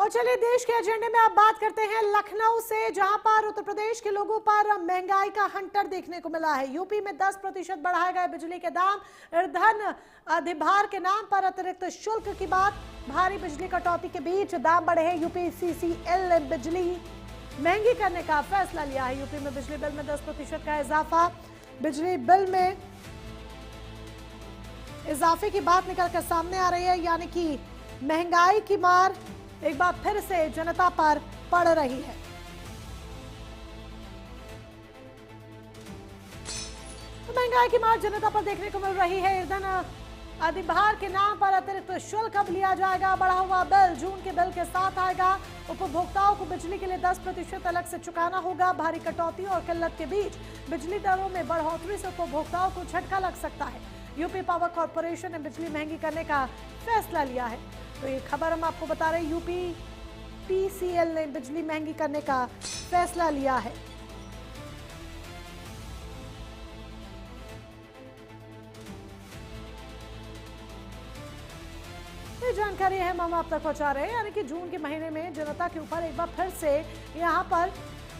और चलिए देश के एजेंडे में आप बात करते हैं लखनऊ से, जहां पर उत्तर प्रदेश के लोगों पर महंगाई का हंटर देखने को मिला है। यूपी में 10% बढ़ाए गए बिजली के दाम, ईंधन अधिभार के नाम पर अतिरिक्त शुल्क की बात, भारी बिजली कटौती के बीच दाम बढ़े हैं। यूपीसीसीएल ने बिजली महंगी करने का फैसला लिया है। यूपी में बिजली बिल में 10% का इजाफा, बिजली बिल में इजाफे की बात निकलकर सामने आ रही है, यानी कि महंगाई की मार एक बार फिर से जनता पर पड़ रही है। तो महंगाई की मार जनता पर देखने को मिल रही है। ईंधन अधिभार के नाम पर अतिरिक्त शुल्क अब लिया जाएगा। बढ़ा हुआ बिल जून के बिल के साथ आएगा। उपभोक्ताओं को बिजली के लिए 10% अलग से चुकाना होगा। भारी कटौती और किल्लत के बीच बिजली दरों में बढ़ोतरी से उपभोक्ताओं को झटका लग सकता है। यूपी पावर कॉर्पोरेशन ने बिजली महंगी करने का फैसला लिया है। तो ये खबर हम आपको बता रहे हैं, यूपीसीएल ने बिजली महंगी करने का फैसला लिया है। ये जानकारी है हम आप तक पहुंचा रहे हैं, यानी कि जून के महीने में जनता के ऊपर एक बार फिर से यहां पर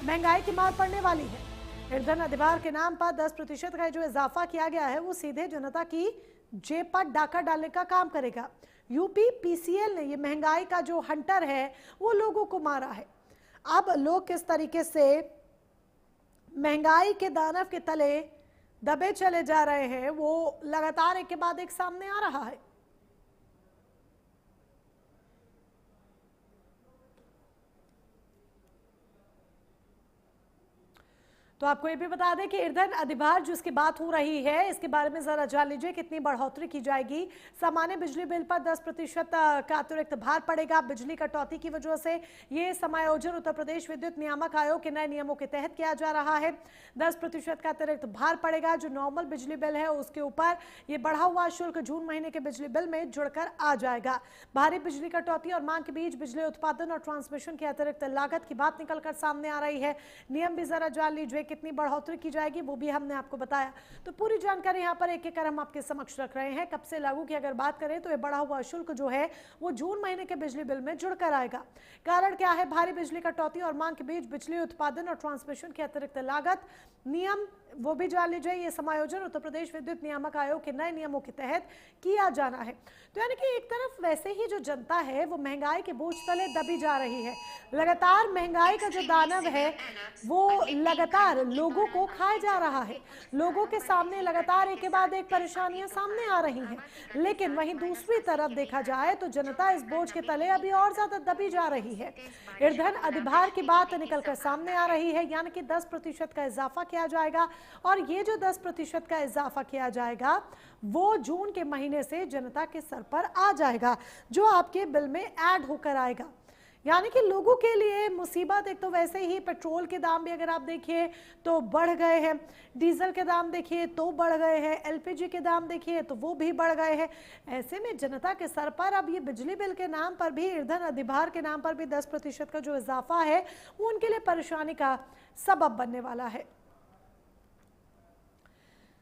महंगाई की मार पड़ने वाली है। ईंधन अधिभार के नाम पर 10% का जो इजाफा किया गया है वो सीधे जनता की जेब पर डाका डालने का काम करेगा। यूपीसीएल ने ये महंगाई का जो हंटर है वो लोगों को मारा है। अब लोग किस तरीके से महंगाई के दानव के तले दबे चले जा रहे हैं वो लगातार एक के बाद एक सामने आ रहा है। तो आपको ये भी बता दें कि ईंधन अधिभार जिसकी बात हो रही है इसके बारे में जरा जान लीजिए कितनी बढ़ोतरी की जाएगी। सामान्य बिजली बिल पर 10% का अतिरिक्त भार पड़ेगा। बिजली कटौती की वजह से ये समायोजन उत्तर प्रदेश विद्युत नियामक आयोग के नए नियमों के तहत किया जा रहा है। 10% का अतिरिक्त भार पड़ेगा। जो नॉर्मल बिजली बिल है उसके ऊपर ये बढ़ा हुआ शुल्क जून महीने के बिजली बिल में जुड़कर आ जाएगा। भारी बिजली कटौती और मांग के बीच बिजली उत्पादन और ट्रांसमिशन की अतिरिक्त लागत की बात निकलकर सामने आ रही है। नियम भी जरा जान लीजिए कितनी बढ़ोतरी की जाएगी वो भी हमने आपको बताया। तो पूरी जानकारी यहाँ पर एक एक कर हम आपके समक्ष रख रहे हैं। कब से लागू की अगर बात करें तो ये बढ़ा हुआ शुल्क जो है वो जून महीने के बिजली बिल में जुड़कर आएगा। कारण क्या है? भारी बिजली कटौती और मांग के बीच बिजली उत्पादन और ट्रांसमिशन की अतिरिक्त लागत। नियम वो भी जान लीजिए, ये समायोजन उत्तर प्रदेश विद्युत नियामक आयोग के नए नियमों के तहत किया जाना है। तो यानी कि एक तरफ वैसे ही जो जनता है वो महंगाई के बोझ तले दबी जा रही है। लगातार महंगाई का जो दानव है वो लगातार लोगों को खाए जा रहा है। लोगों के सामने लगातार एक के बाद एक परेशानियां सामने आ रही हैं, लेकिन वहीं दूसरी तरफ देखा जाए तो जनता इस बोझ के तले अभी और ज्यादा दबी जा रही है। ईंधन अधिभार की बात निकलकर सामने आ रही है, यानी कि 10% का इजाफा किया जाएगा। और ये जो 10% का इजाफा किया जाएगा वो जून के महीने से जनता के सर पर आ जाएगा, जो आपके बिल में ऐड होकर आएगा। यानी कि लोगों के लिए मुसीबत। एक तो वैसे ही पेट्रोल के दाम भी अगर आप देखिए तो बढ़ गए हैं, डीजल के दाम देखिए तो बढ़ गए हैं, एलपीजी के दाम देखिए तो वो भी बढ़ गए हैं। ऐसे में जनता के सर पर अब ये बिजली बिल के नाम पर भी, ईंधन अधिभार के नाम पर भी 10% का जो इजाफा है वो उनके लिए परेशानी का सबब बनने वाला है।